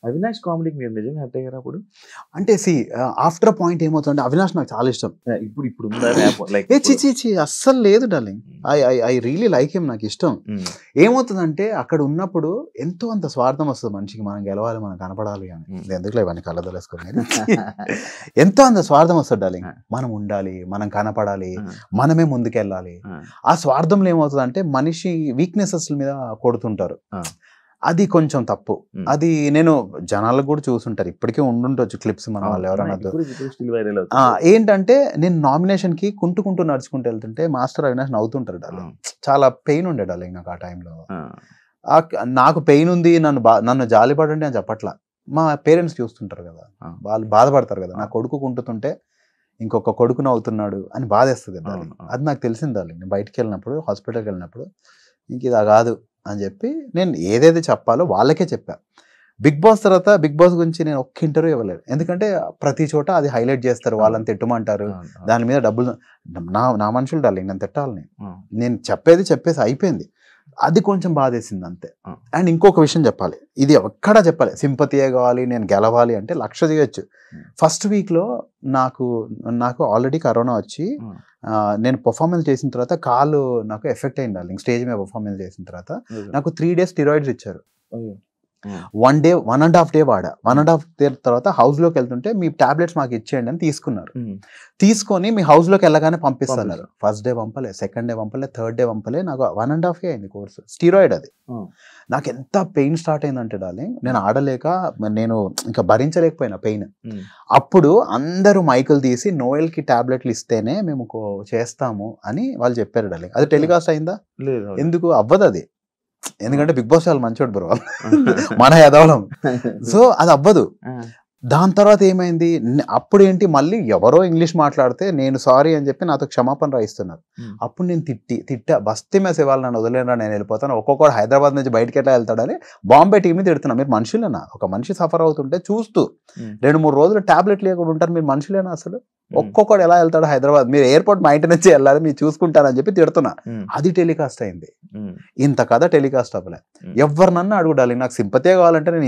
అవినాష్ కామెడీకి మీరు నిజంగా హర్ట్ అయ్యారా అప్పుడు? అంటే ఆఫ్టర్ పాయింట్ ఏమవుతుందంటే అవినాష్ నాకు చాలా ఇష్టం. ఇప్పుడు ఉందా ర్యాప్ లైక్ చి అస్సలు లేదు darling. I really like him, నాకు ఇష్టం. ఏమవుతుందంటే అక్కడ ఉన్నప్పుడు ఎంతో అంత స్వార్థం వస్తుంది మనిషికి, మనం గెలవాలి, మనం కనపడాలి అని. ఎందుకులో ఇవన్నీ కళ్ళదలేసుకొని ఎంతో అంత స్వార్థం వస్తుంది డార్లింగ్. మనం ఉండాలి, మనం కనపడాలి, మనమే ముందుకెళ్ళాలి. ఆ స్వార్థంలో ఏమవుతుందంటే మనిషి వీక్నెసెస్ మీద కొడుతుంటారు. అది కొంచెం తప్పు. అది నేను జనాలకు కూడా చూసుంటారు, ఇప్పటికే ఉండుంటొచ్చు క్లిప్స్ మన వాళ్ళు ఎవరన్నా. ఏంటంటే నేను నామినేషన్ కి కుంటూ నడుచుకుంటూ వెళ్తుంటే మాస్టర్ అవినాష్ నవ్వుతుంటారు డార్లింగ్. చాలా పెయిన్ ఉండే డార్లింగ్ నాకు ఆ టైంలో. నాకు పెయిన్ ఉంది, నన్ను జాలిపడండి అని చెప్పట్లా. మా పేరెంట్స్ చూస్తుంటారు కదా, వాళ్ళు బాధపడతారు కదా. నా కొడుకు కుంటుతుంటే ఇంకొక కొడుకు నవ్వుతున్నాడు అని బాధేస్తుంది డార్లింగ్. అది నాకు తెలిసింది డార్లింగ్. నేను బయటికి వెళ్ళినప్పుడు, హాస్పిటల్కి వెళ్ళినప్పుడు ఇంక ఇది కాదు అని చెప్పి నేను ఏదైతే చెప్పాలో వాళ్ళకే చెప్పా. బిగ్ బాస్ తర్వాత బిగ్ బాస్ గురించి నేను ఒక్క ఇంటర్వ్యూ ఇవ్వలేదు. ఎందుకంటే ప్రతి చోట అది హైలైట్ చేస్తారు, వాళ్ళని తిట్టమంటారు, దాని మీద డబ్బులు. నా మనుషులు డార్లింగ్, నేను తిట్టాలని, నేను చెప్పేసి అయిపోయింది. అది కొంచెం బాధేసింది అంతే. అండ్ ఇంకొక విషయం చెప్పాలి, ఇది ఎక్కడా చెప్పాలి, సింపతియే కావాలి, నేను గెలవాలి అంటే 1,00,000 చేయొచ్చు. ఫస్ట్ వీక్లో నాకు ఆల్రెడీ కరోనా వచ్చి నేను పర్ఫార్మెన్స్ చేసిన తర్వాత కాలు నాకు ఎఫెక్ట్ అయింది డార్లింగ్. స్టేజ్ మీద పర్ఫార్మెన్స్ చేసిన తర్వాత నాకు 3 days స్టిరాయిడ్స్ ఇచ్చారు. 1.5 day వాడా. 1.5 day తర్వాత హౌస్లోకి వెళ్తుంటే మీ టాబ్లెట్స్ మాకు ఇచ్చేయండి అని తీసుకున్నారు. తీసుకొని మీ హౌస్లోకి వెళ్ళగానే పంపిస్తున్నారు. ఫస్ట్ డే పంపలే, సెకండ్ డే పంపలే, థర్డ్ డే పంపలే. నాకు 1.5 year అయింది కోర్సు. స్టీరాయిడ్ అది. నాకు ఎంత పెయిన్ స్టార్ట్ అయిందంటే డార్లింగ్, నేను ఆడలేక, నేను ఇంకా భరించలేకపోయినా పెయిన్. అప్పుడు అందరూ మైకులు తీసి నోయల్కి టాబ్లెట్లు ఇస్తేనే మేము చేస్తాము అని వాళ్ళు చెప్పారు డార్లింగ్. అది టెలికాస్ట్ అయిందా? ఎందుకు అవ్వదు అది, ఎందుకంటే బిగ్ బాస్ వాళ్ళు మంచోడు బ్రో, మన ఎదవలం. సో అది అవ్వదు. దాని తర్వాత ఏమైంది, అప్పుడు ఏంటి, మళ్ళీ ఎవరో ఇంగ్లీష్ మాట్లాడితే నేను సారీ అని చెప్పి నాతో క్షమాపణ రాయిస్తున్నారు. అప్పుడు నేను తిట్టా, బస్తీ మెస్ ఇవాళ నన్ను వదిలేరా, నేను వెళ్ళిపోతాను, ఒక్కొక్కడు హైదరాబాద్ నుంచి బయటకి ఎట్లా వెళ్తాడని బాంబే టీమ్ని తిడుతున్నా. మీరు మనుషులేనా? ఒక మనిషి సఫర్ అవుతుంటే చూస్తూ 2-3 రోజులు టాబ్లెట్ లేకుండా ఉంటారు, మీరు మనుషులేనా అసలు? ఒక్కొక్కడు ఎలా వెళ్తాడు హైదరాబాద్, మీరు ఎయిర్పోర్ట్ మా ఇంటి నుంచి వెళ్ళాలి, మీరు చూసుకుంటారని చెప్పి తిడుతున్నా. అది టెలికాస్ట్ అయింది. ఇంత కథ టెలికాస్ట్ అవ్వలే. ఎవరినన్నా అడుగుడాలి, నాకు సింపతే కావాలంటే నేను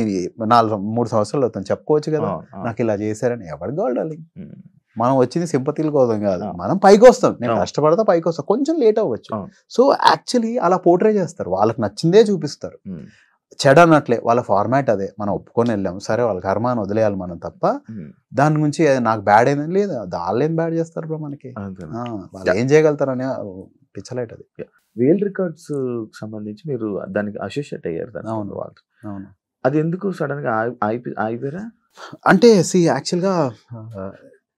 3 సంవత్సరాలు అవుతాను చెప్పుకోవచ్చు కదా, నాకు ఇలా చేశారని. ఎవరికి కావాలి? మనం వచ్చింది సింపతీల కోసం కాదు, మనం పైకి వస్తాం. నేను కష్టపడతా పైకి వస్తాం, కొంచెం లేట్ అవ్వచ్చు. సో యాక్చువల్లీ అలా పోర్ట్రే చేస్తారు, వాళ్ళకి నచ్చిందే చూపిస్తారు. చెడ అన్నట్లే వాళ్ళ ఫార్మాట్ అదే, మనం ఒప్పుకొని వెళ్ళాము, సరే వాళ్ళ కర్మాన్ని వదిలేయాలి మనం తప్ప. దాని గురించి నాకు బ్యాడ్ అయిందని లేదు, వాళ్ళు ఏం బ్యాడ్ చేస్తారు బ్రో మనకి, వాళ్ళు ఏం చేయగలుగుతారని పిచ్చలైట్ అది. వేల్ రికార్డ్స్ సంబంధించి మీరు దానికి అసోసియేట్ అయ్యారు. అవును వాళ్ళు. అవును, అది ఎందుకు సడన్ గా ఆగిపోయారా? అంటే యాక్చువల్గా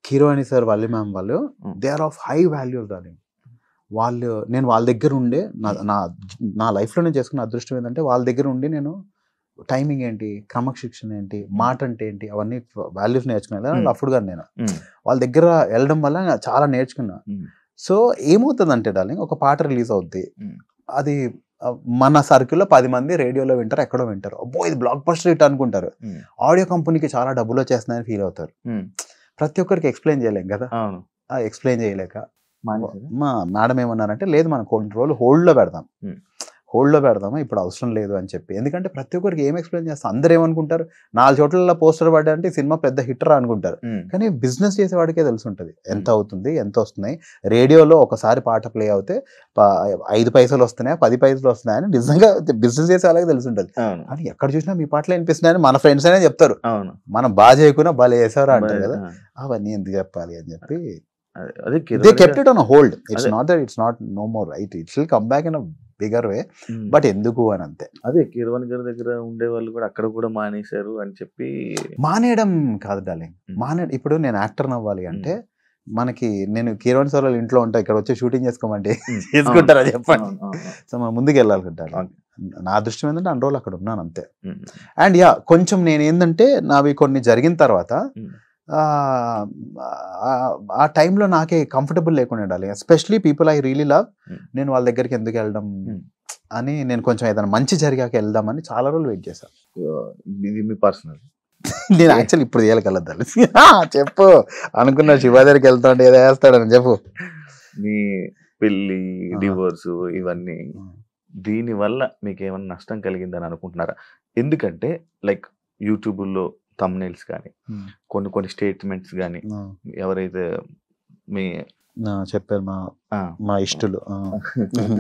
కీరవాణి సార్, వల్లి మ్యామ్ వాళ్ళు, they are of high values darling. నేను వాళ్ళ దగ్గర ఉండే నా లైఫ్లో నేను చేసుకున్న అదృష్టం ఏంటంటే, వాళ్ళ దగ్గర ఉండి నేను టైమింగ్ ఏంటి, క్రమశిక్షణ ఏంటి, మాట అంటే ఏంటి, అవన్నీ వాల్యూస్ నేర్చుకున్నాను. అప్పుడు నేను వాళ్ళ దగ్గర వెళ్ళడం వల్ల నేను చాలా నేర్చుకున్నా. సో ఏమవుతుందంటే డార్లింగ్, ఒక పాట రిలీజ్ అవుద్ది, అది మన సర్కిల్లో 10 మంది రేడియోలో వింటారు, ఎక్కడో వింటారు, అబ్బో ఇది బ్లాక్ బస్టర్ హిట్ అనుకుంటారు. ఆడియో కంపెనీకి చాలా డబ్బులు వచ్చేస్తున్నాయని ఫీల్ అవుతారు. ప్రతి ఒక్కరికి ఎక్స్ప్లెయిన్ చేయలేం కదా, ఎక్స్ప్లెయిన్ చేయలేక మా మేడం ఏమన్నారంటే, లేదు మనం కొన్ని రోజులు హోల్డ్లో పెడదాము, ఇప్పుడు అవసరం లేదు అని చెప్పి. ఎందుకంటే ప్రతి ఒక్కరికి ఏం ఎక్స్ప్లెయిన్ చేస్తాం, అందరూ ఏమనుకుంటారు, 4 చోట్ల పోస్టర్ పడ్డాయంటే సినిమా పెద్ద హిట్రా అనుకుంటారు. కానీ బిజినెస్ చేసేవాడికే తెలిసి ఉంటుంది ఎంత అవుతుంది, ఎంత వస్తున్నాయి. రేడియోలో ఒకసారి పాట ప్లే అవుతే 5 పైసలు వస్తున్నాయా, 10 పైసలు వస్తున్నాయని నిజంగా బిజినెస్ చేసే వాళ్ళకి తెలిసి ఉంటుంది. అని ఎక్కడ చూసినా మీ పాటలు వినిపిస్తున్నాయని మన ఫ్రెండ్స్ అనే చెప్తారు, మనం బాగా చేయకుండా భలే వేసారా అంటారు కదా. అవన్నీ ఎందుకు చెప్పాలి అని చెప్పి they kept it on a hold. It's not that it's not no more, right? It will come back in a bigger way, but ఎందుకు అని అంతే. అదే కీరవాణి గారి దగ్గర ఉండే వాళ్ళు కూడా అక్కడ కూడా మానేశారు అని చెప్పి. మానేయడం కాదు డార్లింగ్, ఇప్పుడు నేను యాక్టర్ అవ్వాలి అంటే మనకి, నేను కీరవాణి సార్ వాళ్ళ ఇంట్లో ఉంటా, ఇక్కడ వచ్చి షూటింగ్ చేసుకోమంటే చేసుకుంటారా చెప్పండి. సో మనం ముందుకు వెళ్ళాలి. నా అదృష్టం ఏంటంటే అన్ని రోజులు అక్కడ ఉన్నాను అంతే. అండ్ కొంచెం నేను ఏంటంటే నావి కొన్ని జరిగిన తర్వాత ఆ టైంలో నాకే కంఫర్టబుల్ లేకుండా ఉండాలి, especially people I really love. నేను వాళ్ళ దగ్గరికి ఎందుకు వెళ్ళడం అని, నేను కొంచెం ఏదైనా మంచి జరిగాక వెళ్దామని చాలా రోజులు వెయిట్ చేశాను. ఇది మీ పర్సనల్. నేను యాక్చువల్లీ ఇప్పుడు తీయాలకెళ్ళద్దాలి చెప్పు అనుకున్నా, శివ దగ్గరికి వెళ్తా అంటే ఏదో వేస్తాడని చెప్పు. మీ పెళ్ళి, డివోర్స్, ఇవన్నీ దీనివల్ల మీకు ఏమైనా నష్టం కలిగిందని అనుకుంటున్నారా? ఎందుకంటే లైక్ యూట్యూబ్లో థంబ్నెయిల్స్ కానీ కొన్ని స్టేట్మెంట్స్ కానీ ఎవరైతే మీ చెప్పారు మా ఇష్టలు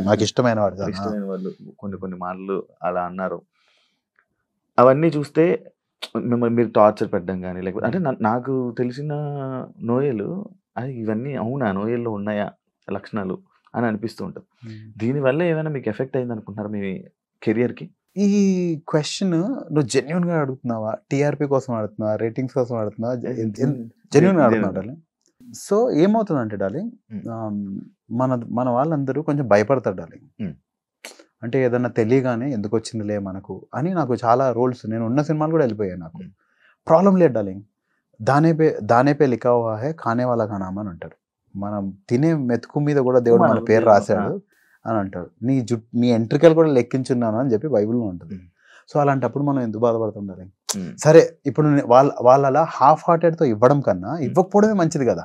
నాకు ఇష్టమైన వాళ్ళు కొన్ని మాటలు అలా అన్నారు. అవన్నీ చూస్తే మిమ్మల్ని మీరు టార్చర్ పెట్టడం కానీ లేకపోతే అంటే నాకు తెలిసిన నోయలు అది ఇవన్నీ అవునా నోయల్లో ఉన్నాయా లక్షణాలు అని అనిపిస్తూ ఉంటుంది. దీనివల్ల ఏమైనా మీకు ఎఫెక్ట్ అయింది అనుకుంటున్నారా మీ కెరియర్కి? ఈ క్వశ్చన్ నువ్వు జెన్యున్ గా అడుగుతున్నావా, టీఆర్పీ కోసం అడుగుతున్నావా, రేటింగ్స్ కోసం అడుగుతున్నావా, జెన్యున్ గా అడుగుతున్నావు డార్లింగ్. సో ఏమవుతుందంటే డార్లింగ్, మన వాళ్ళందరూ కొంచెం భయపడతారు డార్లింగ్. అంటే ఏదన్నా తెలియగానే ఎందుకు వచ్చిందిలే మనకు అని నాకు చాలా రోల్స్, నేను ఉన్న సినిమాలు కూడా వెళ్ళిపోయాయి. నాకు ప్రాబ్లం లేదు డార్లింగ్. దానే పే లిఖా హువా హై ఖానే వాలా కా నామ్ అని అంటారు. మనం తినే మెతుకు మీద కూడా దేవుడు మన పేరు రాశాడు అని అంటాడు. నీ ఎంట్రికలు కూడా లెక్కించున్నాను అని చెప్పి బైబిల్లో ఉంటుంది. సో అలాంటప్పుడు మనం ఎందుకు బాధపడుతుండాలి? సరే ఇప్పుడు వాళ్ళ హాఫ్ హార్టెడ్తో ఇవ్వడం కన్నా ఇవ్వకపోవడమే మంచిది కదా.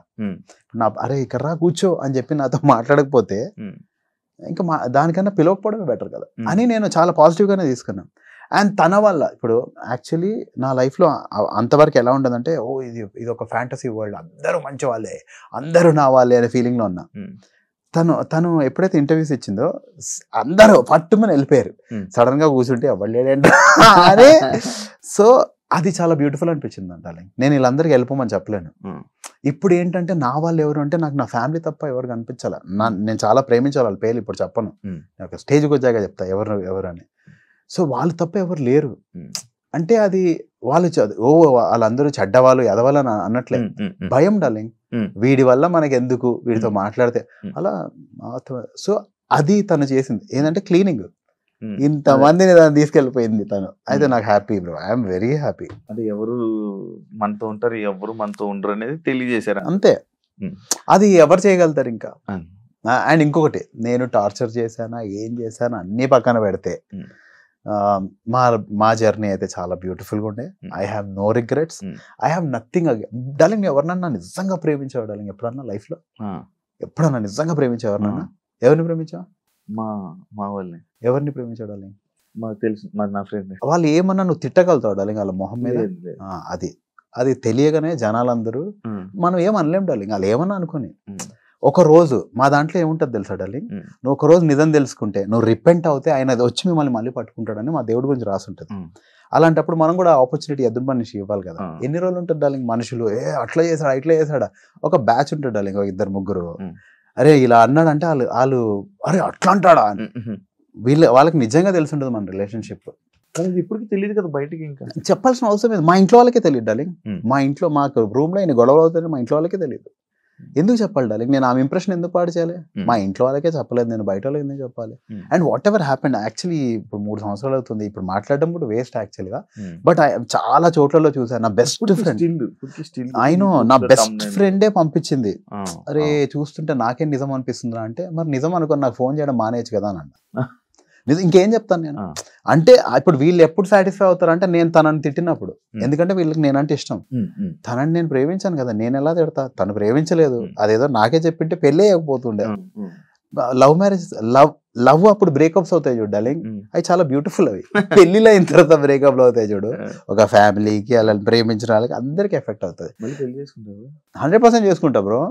అరే ఇక్కడ రా కూర్చో అని చెప్పి నాతో మాట్లాడకపోతే ఇంకా దానికన్నా పిలవకపోవడమే బెటర్ కదా అని నేను చాలా పాజిటివ్గానే తీసుకున్నాను. అండ్ తన వల్ల ఇప్పుడు యాక్చువల్లీ నా లైఫ్లో అంతవరకు ఎలా ఉండదంటే, ఇది ఒక ఫ్యాంటసీ వరల్డ్, అందరూ మంచి వాళ్ళే, అందరూ నా వాళ్ళే అనే ఫీలింగ్లో ఉన్నా. తను ఎప్పుడైతే ఇంటర్వ్యూస్ ఇచ్చిందో అందరూ పట్టుమని వెళ్ళిపోయారు. సడన్ గా కూర్చుంటే అవ్వలేడంట అదే. సో అది చాలా బ్యూటిఫుల్ అనిపించింది అంటాలి. నేను వీళ్ళందరికీ వెళ్ళిపోమని చెప్పలేను. ఇప్పుడు ఏంటంటే నా వాళ్ళు ఎవరు అంటే నాకు నా ఫ్యామిలీ తప్ప ఎవరు కనిపించాలి. నేను చాలా ప్రేమించాలి వాళ్ళ పేర్లు ఇప్పుడు చెప్పను, ఒక స్టేజ్కి వచ్చాక చెప్తా ఎవరు అని. సో వాళ్ళు తప్ప ఎవరు లేరు అంటే అది వాళ్ళు వాళ్ళందరూ చెడ్డవాళ్ళు ఎదవాలని అనట్లే. భయం డార్లింగ్, వీడి వల్ల మనకి ఎందుకు, వీడితో మాట్లాడితే అలా. సో అది తను చేసింది ఏంటంటే క్లీనింగ్. ఇంతమందిని దాన్ని తీసుకెళ్ళిపోయింది తను. అయితే నాకు happy bro, I'm very happy. అంటే ఎవరు మనతో ఉంటారు, ఎవరు మనతో ఉండరు అనేది తెలియజేశారు అంతే. అది ఎవరు చేయగలుగుతారు ఇంకా. అండ్ ఇంకొకటి, నేను టార్చర్ చేశానా ఏం చేశానా అన్ని పక్కన పెడితే మా జర్నీ అయితే చాలా బ్యూటిఫుల్గా ఉండే. I have no regrets, I have nothing darling. ఎవరినన్నా నిజంగా ప్రేమించావు డార్లింగ్ ఎప్పుడన్నా లైఫ్లో? ఎప్పుడన్నా నిజంగా ప్రేమించావు ఎవరినన్నా? ఎవరిని ప్రేమించావు? మా వాళ్ళని. ఎవరిని ప్రేమించావు డార్లింగ్? మాకు తెలుసు, నా ఫ్రెండ్. వాళ్ళు ఏమన్నా నువ్వు తిట్టగలుగుతావు డార్లింగ్ వాళ్ళ మొహం మీద? అది తెలియగానే జనాలందరూ మనం ఏమనలేం డార్లింగ్, వాళ్ళు ఏమన్నా అనుకుని. ఒక రోజు మా దాంట్లో ఏముంటుంది తెలుసా డార్లింగ్, నువ్వు ఒక రోజు నిజం తెలుసుకుంటే, నువ్వు రిపెంట్ అవుతే ఆయన వచ్చి మిమ్మల్ని మళ్ళీ పట్టుకుంటాడని మా దేవుడి గురించి రాసి ఉంటుంది. అలాంటప్పుడు మనం కూడా ఆపర్చునిటీ ఎదురు మనిషి ఇవ్వాలి కదా. ఎన్ని రోజులు ఉంటుంది డార్లింగ్ మనుషులు, అట్లా చేశాడా ఇట్లా చేశాడా. ఒక బ్యాచ్ ఉంటుంది డార్లింగ్, ఒక 2-3. అరే ఇలా అన్నాడంటే వాళ్ళు అరే అట్లా అంటాడా అని వాళ్ళకి నిజంగా తెలిసి ఉంటుంది మన రిలేషన్షిప్. ఇప్పటికి తెలియదు కదా బయటికి, ఇంకా చెప్పాల్సిన అవసరం లేదు. మా ఇంట్లో వాళ్ళకే తెలియదు డార్లింగ్. మా ఇంట్లో మాకు రూమ్లో ఆయన గొడవలు అవుతాయి, మా ఇంట్లో వాళ్ళకే తెలియదు. ఎందుకు చెప్పాలి డార్లింగ్? నేను ఆమె ఇంప్రెషన్ ఎందుకు పాడు చేయాలి? మా ఇంట్లో వాళ్ళకే చెప్పలేదు, నేను బయట వాళ్ళకి ఎందుకు చెప్పాలి? And what ever happened, actually ఇప్పుడు 3 సంవత్సరాలు అవుతుంది, ఇప్పుడు మాట్లాడడం కూడా వేస్ట్ యాక్చువల్గా. బట్ చాలా చోట్లలో చూసాను. నా బెస్ట్ ఫ్రెండ్, అయినో నా బెస్ట్ ఫ్రెండే పంపించింది, అరే చూస్తుంటే నాకేం నిజం అనిపిస్తుందా అంటే, మరి నిజం అనుకుని నాకు ఫోన్ చేయడం మానేయచ్చు కదా అని అన్న. ఇంకేం చెప్తాను నేను అంటే, ఇప్పుడు వీళ్ళు ఎప్పుడు సాటిస్ఫై అవుతారు అంటే నేను తనని తిట్టినప్పుడు. ఎందుకంటే వీళ్ళకి నేనంటే ఇష్టం. తనని నేను ప్రేమించాను కదా, నేను ఎలా తిడతా? తను ప్రేమించలేదు, అదేదో నాకే చెప్పింటే పెళ్ళి అయ్యకపోతుండే. లవ్ మ్యారేజ్, లవ్ అప్పుడు బ్రేకప్స్ అవుతాయి చూడు డార్లింగ్, అవి చాలా బ్యూటిఫుల్. అవి పెళ్లిలో అయిన తర్వాత బ్రేకప్లు అవుతాయి చూడు. ఒక ఫ్యామిలీకి అలా ప్రేమించిన వాళ్ళకి అందరికి ఎఫెక్ట్ అవుతుంది. 100% చేసుకుంటా bro.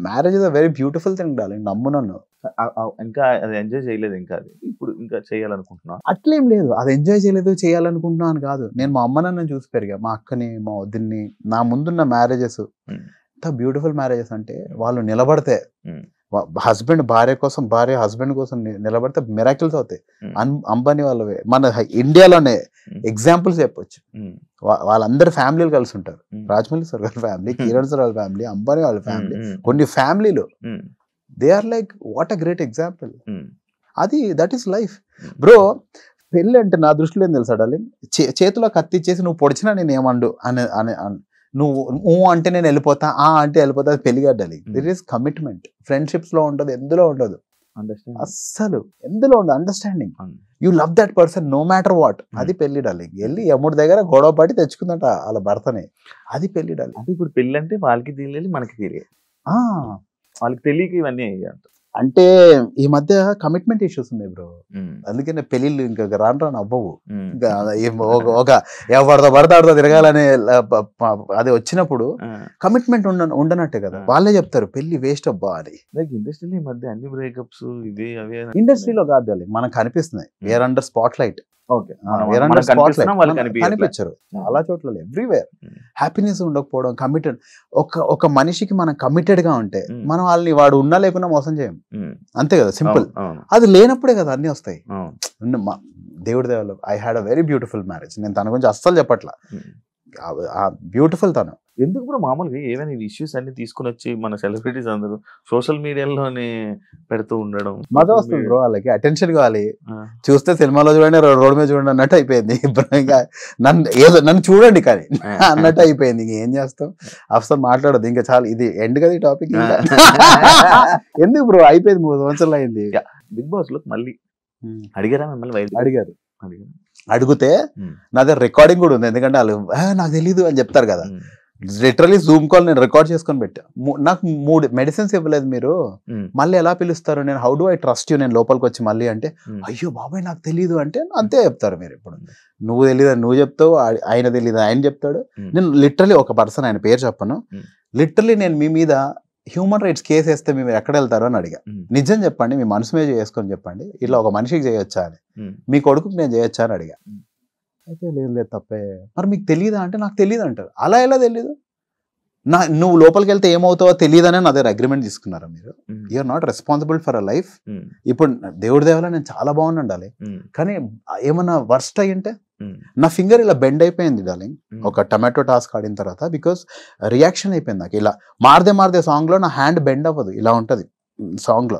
Marriage is a very beautiful thing darling, నమ్ము నన్ను. ఇంకా అది ఎంజాయ్ చేయలేదు, ఇంకా అది ఇప్పుడు ఇంకా చేయాలనుకుంటున్నా. అట్లేం లేదు, అది ఎంజాయ్ చేయలేదు చేయాలనుకుంటున్నా అని కాదు. నేను మా అమ్మ నాన్నని చూసి పెరిగా, మా అక్కని మా వదిన్ని. నా ముందున్న మ్యారేజెస్ ఎంత బ్యూటిఫుల్ మ్యారేజెస్ అంటే, వాళ్ళు నిలబడితే హస్బెండ్ భార్య కోసం, భార్య హస్బెండ్ కోసం నిలబడితే మిరాకిల్స్ అవుతాయి. అంబానీ వాళ్ళవే, మన ఇండియాలోనే ఎగ్జాంపుల్స్ చెప్పొచ్చు. వాళ్ళందరి ఫ్యామిలీలు కలిసి ఉంటారు. రాజమౌళి సార్ వాళ్ళ ఫ్యామిలీ, కిరణ్ సార్ వాళ్ళ ఫ్యామిలీ, అంబానీ వాళ్ళ ఫ్యామిలీ, కొన్ని ఫ్యామిలీలు they are like what a great example. అది దట్ ఈస్ లైఫ్ బ్రో. పెళ్ళి అంటే నా దృష్టిలో ఏం తెలుసా డార్లింగ్, చేతిలో కత్తి ఇచ్చేసి నువ్వు పొడిచినా నేను ఏమండు అని నువ్వు అంటే నేను వెళ్ళిపోతా, అంటే వెళ్ళిపోతా, అది పెళ్లి కాదు darling. That is commitment. Friendships లో ఉండదు, ఎందులో ఉండదు, అస్సలు ఎందులో ఉండదు. Understanding, you love that person no matter what. అది పెళ్లి డార్లింగ్. వెళ్ళి యముడి దగ్గర గొడవ పడి తెచ్చుకుందంట వాళ్ళ భర్తని, అది పెళ్లి డార్లింగ్. అంటే ఇప్పుడు పెళ్లి అంటే వాళ్ళకి తెలియాలి, మనకి తెలియాలి. వాళ్ళకి తెలియక ఇవన్నీ అయ్యాయి అంట. అంటే ఈ మధ్య కమిట్మెంట్ ఇష్యూస్ ఉన్నాయి బ్రో, అందుకనే పెళ్ళిళ్ళు ఇంకా రాను అవ్వవు. ఇంకా ఒక ఎవరితో పడతాడుతో తిరగాలనే అది వచ్చినప్పుడు కమిట్మెంట్ ఉండనట్టే కదా, వాళ్ళే చెప్తారు పెళ్లి వేస్ట్ అబ్బా అని. ఇండస్ట్రీలో ఈ మధ్య అన్ని బ్రేకప్స్ ఇవే అవే. ఇండస్ట్రీలో కాదు, మనకు కనిపిస్తున్నాయి వేర్ అండర్ స్పాట్ లైట్. కనిపించరు చాలా చోట్ల, ఎవ్రీవేర్. హ్యాపీనెస్ ఉండకపోవడం, కమిటెడ్. ఒక మనిషికి మనం కమిటెడ్ గా ఉంటే మనం వాళ్ళని వాడు ఉన్నా లేకున్నా మోసం చేయం, అంతే కదా, సింపుల్. అది లేనప్పుడే కదా అన్ని వస్తాయి. దేవుడి దేవాలో I had a very beautiful marriage. నేను తన గురించి అస్సలు చెప్పట్లా, బ్యూటిఫుల్ తను. ఎందుకు బ్రో మామూలుగా ఏమైనా ఇష్యూస్ అన్ని తీసుకుని వచ్చి మన సెలబ్రిటీస్ అందరూ సోషల్ మీడియాలోనే పెడుతూ ఉండడం మజా వస్తుంది బ్రో, వాళ్ళకి అటెన్షన్ కావాలి. చూస్తే సినిమాలో చూడండి, రోడ్ మీద చూడండి అన్నట్టు అయిపోయింది. ఇంకా నన్ను చూడండి కానీ అన్నట్టు అయిపోయింది. ఇంక ఏం చేస్తాం, అసలు మాట్లాడదు ఇంకా, చాలా ఇది ఎండ్ కదా ఈ టాపిక్. ఎందుకు బ్రో, అయిపోయింది, 3 సంవత్సరాలు అయింది. బిగ్ బాస్ లో మళ్ళీ అడిగారా మిమ్మల్ని? అడిగారు. అడిగితే నా దగ్గర రికార్డింగ్ కూడా ఉంది, ఎందుకంటే వాళ్ళు నాకు తెలీదు అని చెప్తారు కదా. లిటరలీ జూమ్ కాల్ నేను రికార్డ్ చేసుకొని పెట్టా. నాకు 3 మెడిసిన్స్ ఇవ్వలేదు మీరు, మళ్ళీ ఎలా పిలుస్తారు, నేను how do I trust you, నేను లోపలికి వచ్చి మళ్ళీ అంటే అయ్యో బాబాయ్ నాకు తెలీదు అంటే అంతే చెప్తారు మీరు. ఇప్పుడు నువ్వు తెలీదు అని నువ్వు చెప్తావు, ఆయన తెలీదు ఆయన చెప్తాడు. నేను లిటరలీ ఒక పర్సన్, ఆయన పేరు చెప్పను, లిటరలీ నేను మీ మీద హ్యూమన్ రైట్స్ కేసు వేస్తే మీరు ఎక్కడ వెళ్తారో అని అడిగా. నిజం చెప్పండి, మీ మనసు మీద చేసుకొని చెప్పండి, ఇట్లా ఒక మనిషికి చేయొచ్చా అని, మీ కొడుకుకి నేను చేయొచ్చా అని అడిగా. అయితే లేదు తప్పే, మరి మీకు తెలియదా అంటే నాకు తెలియదు అంటారు. అలా ఎలా తెలీదు, నువ్వు లోపలికి వెళ్తే ఏమవుతావో తెలియదనే నా దగ్గర అగ్రిమెంట్ తీసుకున్నారా మీరు? You're not responsible for a life. ఇప్పుడు దేవుడి దేవాల నేను చాలా బాగుంది ఉండాలి, కానీ ఏమన్నా వర్స్ట్ అయ్యింటే నా ఫింగర్ ఇలా బెండ్ అయిపోయింది డార్లింగ్ ఒక టమాటో టాస్క్ ఆడిన తర్వాత, బికాస్ రియాక్షన్ అయిపోయింది నాకు. ఇలా మారదే సాంగ్ లో నా హ్యాండ్ బెండ్ అవ్వదు, ఇలా ఉంటది సాంగ్ లో.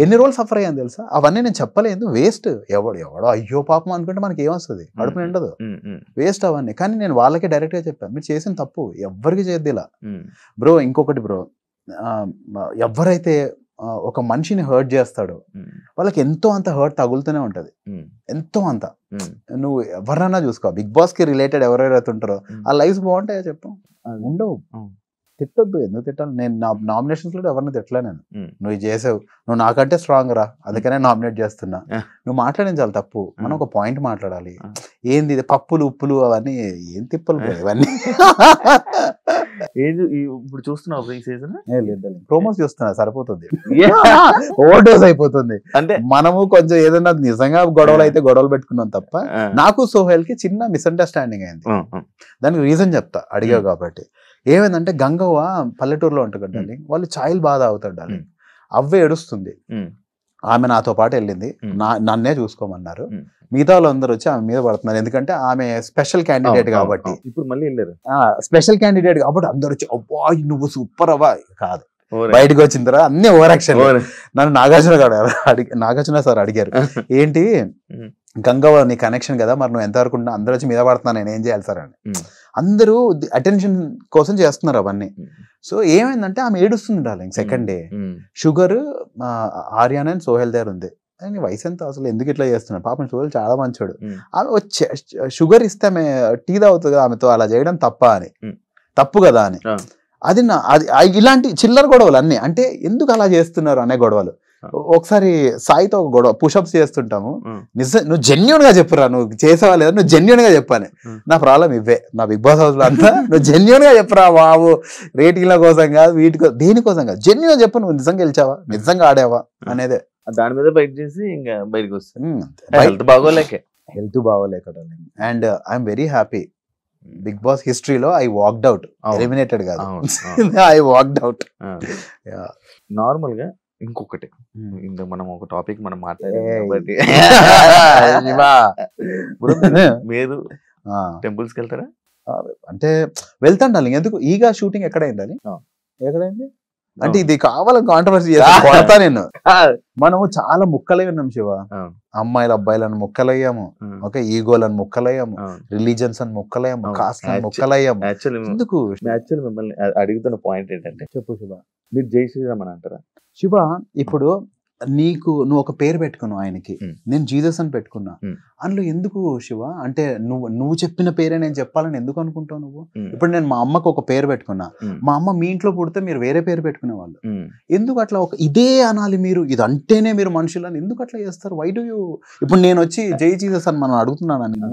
ఎన్ని రోజులు సఫర్ అయ్యాను తెలుసా, అవన్నీ నేను చెప్పలేదు, వేస్ట్. ఎవడో అయ్యో పాపం అనుకుంటే మనకి ఏమొస్తుంది, కడుపు నిండదు, వేస్ట్ అవన్నీ. కానీ నేను వాళ్ళకే డైరెక్ట్ గా చెప్పాను, మీరు చేసిన తప్పు ఎవరికి చేయద్దు ఇలా. బ్రో ఇంకొకటి బ్రో, ఎవరైతే ఒక మనిషిని హర్ట్ చేస్తాడో వాళ్ళకి ఎంతో అంత హర్ట్ తగులుతూనే ఉంటది, ఎంతో అంత. నువ్వు ఎవరన్నా చూసుకో, బిగ్ బాస్ కి రిలేటెడ్ ఎవరెవరైతే ఉంటారో ఆ లైఫ్స్ బాగుంటాయో చెప్పు, ఉండవు. తిట్టొద్దు, ఎందుకు తిట్టాలి? నేను నామినేషన్స్ లో ఎవరిని తిట్టలే నేను. నువ్వు చేసావు, నువ్వు నాకంటే స్ట్రాంగ్ రా, అందుకనే నామినేట్ చేస్తున్నా. నువ్వు మాట్లాడించాలి తప్పు, మనం ఒక పాయింట్ మాట్లాడాలి. ఏంది ఇది పప్పులు ఉప్పులు అవన్నీ ఏం తిప్పలు ఇవన్నీ. ఇప్పుడు చూస్తున్నావు ఈ సీజన్? ప్రోమోస్ చూస్తున్నా, సరిపోతుంది, ఓవర్ డోస్ అయిపోతుంది. అంటే మనము కొంచెం ఏదైనా నిజంగా గొడవలు అయితే గొడవలు పెట్టుకున్నాం తప్ప, నాకు సోహెల్ కి చిన్న మిస్అండర్స్టాండింగ్ అయింది. దానికి రీజన్ చెప్తా, అడిగావు కాబట్టి. ఏమైందంటే గంగవ్వ పల్లెటూరులో ఉంటుంది డార్లింగ్, వాళ్ళు ఛాయలు బాగా తాగుతారు డార్లింగ్. అవ్వ ఏడుస్తుంది, ఆమె నాతో పాటు వెళ్ళింది, నన్నే చూసుకోమన్నారు. మిగతా వాళ్ళందరూ వచ్చి ఆమె మీద పడుతున్నారు, ఎందుకంటే ఆమె స్పెషల్ క్యాండిడేట్ కాబట్టి. ఇప్పుడు మళ్ళీ వెళ్ళారు, స్పెషల్ క్యాండిడేట్ కాబట్టి అందరు వచ్చి అబ్బా నువ్వు సూపర్ అవ్వా కాదు, బయటకు వచ్చిన తర్వాత అన్ని ఓవర్ యాక్షన్. నన్ను నాగార్జున సార్ అడిగారు, ఏంటి గంగవ్వ నీ కనెక్షన్ కదా, మరి నువ్వు ఎంతవరకు అందరూ వచ్చి మీద పడుతున్నా, నేను ఏం చేయాలి సార్ అని. అందరూ అటెన్షన్ కోసం చేస్తున్నారు అవన్నీ. సో ఏమైందంటే ఆమె ఏడుస్తుంది darling. Second day sugar Aryan and Sohel దగ్గర ఉంది. వయసు ఎంత అసలు ఎందుకు ఇట్లా చేస్తున్నాడు, పాపం సోహెల్ చాలా మంచోడు. ఆమె వచ్చే షుగర్ ఇస్తే ఆమె టీ తాగుతుంది కదా, ఆమెతో అలా చేయడం తప్పు కదా అని. అది ఇలాంటి చిల్లర గొడవలు అన్ని, అంటే ఎందుకు అలా చేస్తున్నారు అనే గొడవలు. ఒకసారి సాయితో ఒక గొడవ, పుషప్స్ చేస్తుంటాము, నువ్వు జెన్యున్ గా చెప్పురా, నువ్వు చేసేవా లేదా, నువ్వు జెన్యున్ గా చెప్పాను. నా ప్రాబ్లం ఇవే, నా బిగ్ బాస్ హౌస్ లో అంతా నువ్వు జెన్యున్ గా చెప్పురా బాబు, రేటింగ్ల కోసం కాదు, దేనికోసం కాదు, జెన్యున్ గా చెప్పు, నువ్వు నిజంగా గెలిచావా, నిజంగా ఆడావా అనేదే. దాని మీద బయట చేసి ఇంకా బయటకు వస్తుంది. హెల్త్ బాగోలేక and I'm very happy. Big boss హిస్టరీలో ఐ వాక్డ్ అవుట్, ఎలిమినేటెడ్ కాదు, ఐ వాక్డ్ అవుట్. నార్మల్ గా ఇంకొకటి, ఇంత మనం ఒక టాపిక్ మనం మాట్లాడాలి, మీరు టెంపుల్స్కి వెళ్తారా? అంటే వెళ్తాను డార్లింగ్. ఎందుకు ఈగా షూటింగ్ ఎక్కడైంది? ఎక్కడైంది అంటే ఇది కావాలని కాంట్రవర్సీ చేస్తా నేను. మనము చాలా ముక్కలై ఉన్నాం శివ, అమ్మాయిలు అబ్బాయిలను ముక్కలయ్యాము, ఓకే, ఈగోలను ముక్కలయ్యాము, రిలీజన్స్ అని ముక్కలయ్యాము, కాస్ట్ అని ముక్కలయ్యాము. ఎందుకు మిమ్మల్ని అడుగుతున్న పాయింట్ ఏంటంటే, చెప్పు శివ, మీరు జై శ్రీరామ్ అని అంటారా? శివ ఇప్పుడు నువ్వు ఒక పేరు పెట్టుకున్నావు ఆయనకి, నేను జీసస్ అని పెట్టుకున్నా, అందులో ఎందుకు శివ అంటే నువ్వు చెప్పిన పేరే నేను చెప్పాలని ఎందుకు అనుకుంటావు నువ్వు? ఇప్పుడు నేను మా అమ్మకు ఒక పేరు పెట్టుకున్నా, మా అమ్మ మీ ఇంట్లో పుడితే మీరు వేరే పేరు పెట్టుకునే వాళ్ళు, ఎందుకు అట్లా ఇదే అనాలి మీరు, ఇది అంటేనే మీరు మనుషులని ఎందుకు అట్లా చేస్తారు? Why do you? ఇప్పుడు నేను వచ్చి జై జీసస్ అని మనం అడుగుతున్నాను.